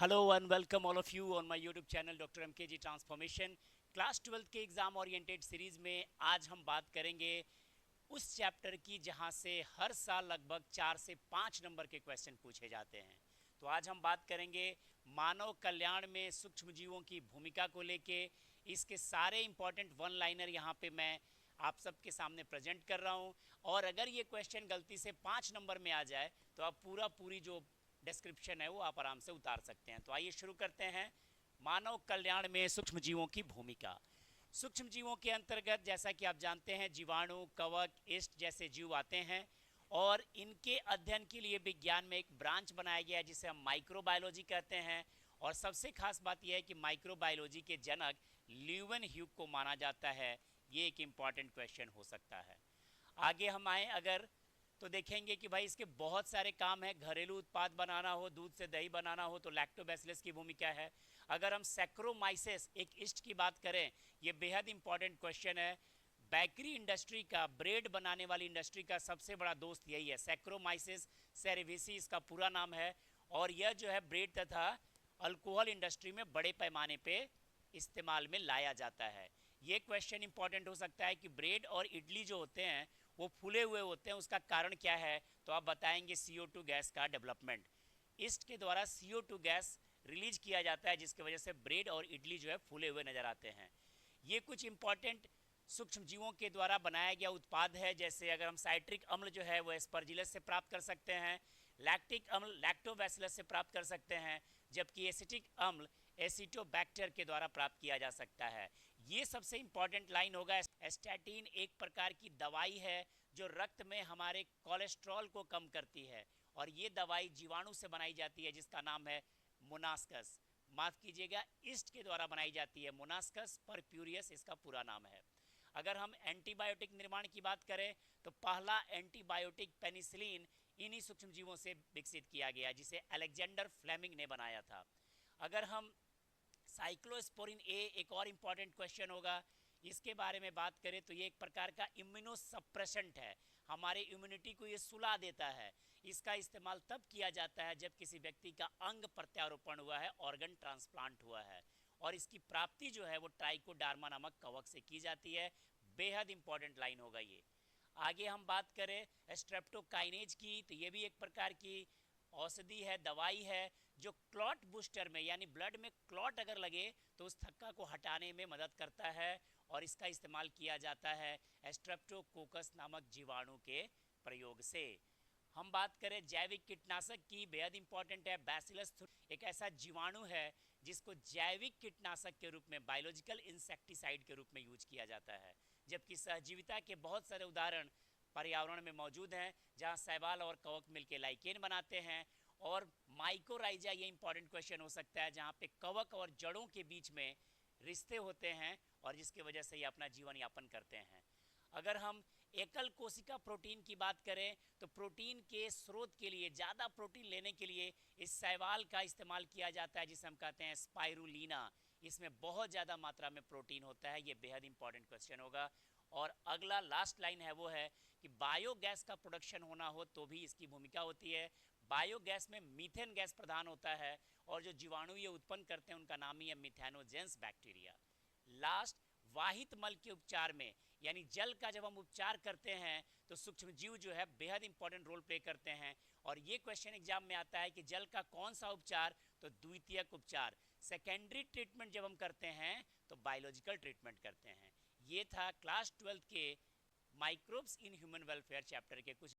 Hello and welcome all of you on my YouTube channel Dr. MKG Transformation। Class 12 के exam oriented series में आज हम बात करेंगे उस चैप्टर की जहां से हर साल लगभग 4 से 5 नंबर के क्वेश्चन पूछे जाते हैं। तो आज हम बात करेंगे मानव कल्याण में सूक्ष्म जीवों की भूमिका को लेके। इसके सारे इंपॉर्टेंट वन लाइनर यहाँ पे मैं आप सबके सामने प्रेजेंट कर रहा हूँ, और अगर ये क्वेश्चन गलती से 5 नंबर में आ जाए तो आप पूरी जो डिस्क्रिप्शन है वो आप आराम से उतार सकते हैं। तो आइए शुरू करते हैं। मानव कल्याण में सूक्ष्म जीवों की भूमिका। सूक्ष्म जीवों के अंतर्गत जैसा कि आप जानते हैं जीवाणु, कवक, ईस्ट जैसे जीव आते हैं, और इनके अध्ययन के लिए विज्ञान में एक ब्रांच बनाया गया है जिसे हम माइक्रोबायोलॉजी कहते हैं। और सबसे खास बात यह है कि माइक्रोबायोलॉजी के जनक ल्यूवेनह्यूग को माना जाता है। ये एक इम्पॉर्टेंट क्वेश्चन हो सकता है। आगे हम आए अगर तो देखेंगे कि भाई इसके बहुत सारे काम है। घरेलू उत्पाद बनाना हो, दूध से दही बनाना हो तो लैक्टोबैसिलस की भूमिका है। अगर हम सैक्रोमाइसेस एक ईस्ट की बात करें, ये बेहद इंपॉर्टेंट क्वेश्चन है। बेकरी इंडस्ट्री का, ब्रेड बनाने वाली इंडस्ट्री का सबसे बड़ा दोस्त यही है, सैक्रोमाइसेस सेरेविसी इसका पूरा नाम है। और यह जो है ब्रेड तथा अल्कोहल इंडस्ट्री में बड़े पैमाने पे इस्तेमाल में लाया जाता है। ये क्वेश्चन इंपॉर्टेंट हो सकता है कि ब्रेड और इडली जो होते हैं वो फूले हुए होते हैं, उसका कारण क्या है? तो आप बताएंगे CO2 गैस का डेवलपमेंट। ईस्ट के द्वारा CO2 गैस रिलीज किया जाता है जिसकी वजह से ब्रेड और इडली जो है फूले हुए नजर आते हैं। ये कुछ इंपॉर्टेंट सूक्ष्म जीवों के द्वारा बनाया गया उत्पाद है। जैसे अगर हम साइट्रिक अम्ल जो है वो एस्परजिलस से प्राप्त कर सकते हैं, लैक्टिक अम्ल लैक्टोबैसिलस से प्राप्त कर सकते हैं, जबकि एसिटिक अम्ल एसिटोबैक्टर के द्वारा प्राप्त किया जा सकता है। ये सबसे इंपॉर्टेंट लाइन होगा। एस्टैटिन एक प्रकार की दवाई है जो रक्त में हमारे कोलेस्ट्रॉल को कम करती है, और ये दवाई जीवाणु से बनाई जाती है जिसका नाम है मोनास्कस। माफ कीजिएगा, ईस्ट के द्वारा बनाई जाती है। मोनास्कस परप्यूरियस इसका पूरा नाम है। अगर हम एंटीबायोटिक निर्माण की बात करें तो पहला एंटीबायोटिक पेनिसिलिन इन्हीं सूक्ष्म जीवों से विकसित किया गया जिसे अलेक्जेंडर फ्लेमिंग ने बनाया था। अगर हम साइक्लोस्पोरिन ए एक और इम्पॉर्टेंट क्वेश्चन होगा, इसके बारे में बात करें तो ये एक प्रकार का इम्यूनो सप्रेसेंट है, हमारे इम्यूनिटी को ये सुला देता है। इसका इस्तेमाल तब किया जाता है जब किसी व्यक्ति का अंग प्रत्यारोपण हुआ है, ऑर्गन ट्रांसप्लांट हुआ है, और इसकी प्राप्ति जो है वो ट्राइकोडार्मा नामक कवक से की जाती है। बेहद इंपॉर्टेंट लाइन होगा ये। आगे हम बात करें स्ट्रेप्टोकाइनेज की, तो ये भी एक प्रकार की औषधि है, दवाई है, जो क्लॉट बूस्टर में यानी ब्लड में क्लॉट अगर लगे तो उस थक्का को हटाने में मदद करता है, और इसका इस्तेमाल किया जाता है स्ट्रेप्टोकोकस नामक जीवाणु के प्रयोग से। हम बात करें जैविक कीटनाशक की, बेहद इंपॉर्टेंट है। बैसिलस एक ऐसा जीवाणु है जिसको जैविक कीटनाशक के रूप में, बायोलॉजिकल इंसेक्टिसाइड के रूप में यूज किया जाता है, जबकि सहजीविता के बहुत सारे उदाहरण पर्यावरण में मौजूद हैं जहां शैवाल और कवक मिलकर लाइकेन बनाते हैं। और माइकोराइजा, ये इंपॉर्टेंट क्वेश्चन हो सकता है, जहां पे कवक और जड़ों के बीच में रिश्ते होते हैं और जिसकी वजह से ये अपना जीवन यापन करते हैं। अगर हम एकल कोशिका प्रोटीन की बात करें तो प्रोटीन के स्रोत के लिए, ज़्यादा प्रोटीन लेने के लिए इस शैवाल का इस्तेमाल किया जाता है जिसे हम कहते हैं स्पाइरुलिना। इसमें बहुत ज़्यादा मात्रा में प्रोटीन होता है। ये बेहद इंपॉर्टेंट क्वेश्चन होगा। और अगला लास्ट लाइन है वो है कि बायोगैस का प्रोडक्शन होना हो तो भी इसकी भूमिका होती है। बायोगैस में मीथेन गैस प्रधान होता है, और जो जीवाणु ये उत्पन्न करते हैं उनका नाम ही है मिथेनोजेंस बैक्टीरिया। लास्ट, वाहित मल के उपचार में, यानी जल का जब हम उपचार करते हैं तो सूक्ष्म जीव जो है बेहद इंपॉर्टेंट रोल प्ले करते हैं। और ये क्वेश्चन एग्जाम में आता है कि जल का कौन सा उपचार? तो द्वितीयक उपचार। सेकेंडरी ट्रीटमेंट जब हम करते हैं तो बायोलॉजिकल ट्रीटमेंट करते हैं। ये था क्लास 12 के microbes in human welfare chapter के कुछ